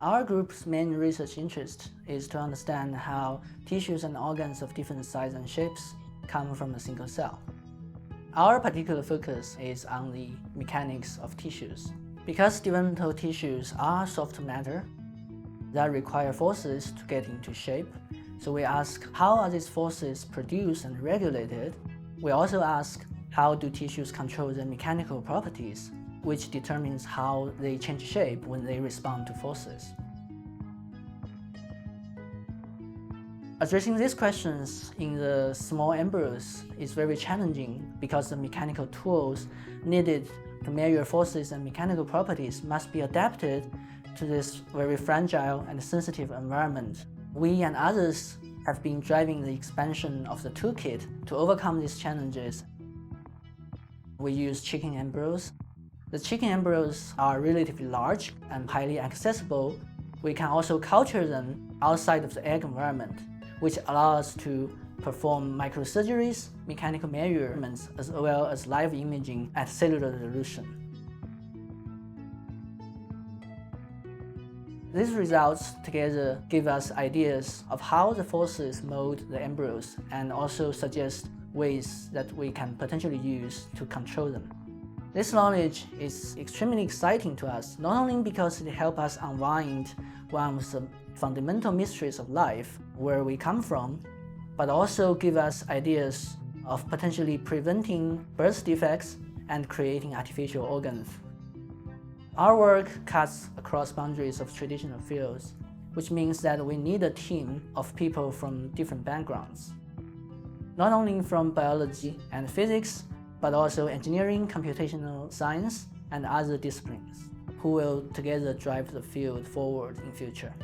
Our group's main research interest is to understand how tissues and organs of different sizes and shapes come from a single cell. Our particular focus is on the mechanics of tissues. Because developmental tissues are soft matter that require forces to get into shape, so we ask how are these forces produced and regulated. We also ask how do tissues control their mechanical properties, which determines how they change shape when they respond to forces. Addressing these questions in the small embryos is very challenging because the mechanical tools needed to measure forces and mechanical properties must be adapted to this very fragile and sensitive environment. We and others have been driving the expansion of the toolkit to overcome these challenges. We use chicken embryos. The chicken embryos are relatively large and highly accessible. We can also culture them outside of the egg environment, which allows us to perform microsurgeries, mechanical measurements, as well as live imaging at cellular resolution. These results together give us ideas of how the forces mold the embryos and also suggest ways that we can potentially use to control them. This knowledge is extremely exciting to us, not only because it helps us unwind one of the fundamental mysteries of life, where we come from, but also give us ideas of potentially preventing birth defects and creating artificial organs. Our work cuts across boundaries of traditional fields, which means that we need a team of people from different backgrounds, not only from biology and physics, but also engineering, computational science, and other disciplines, who will together drive the field forward in future.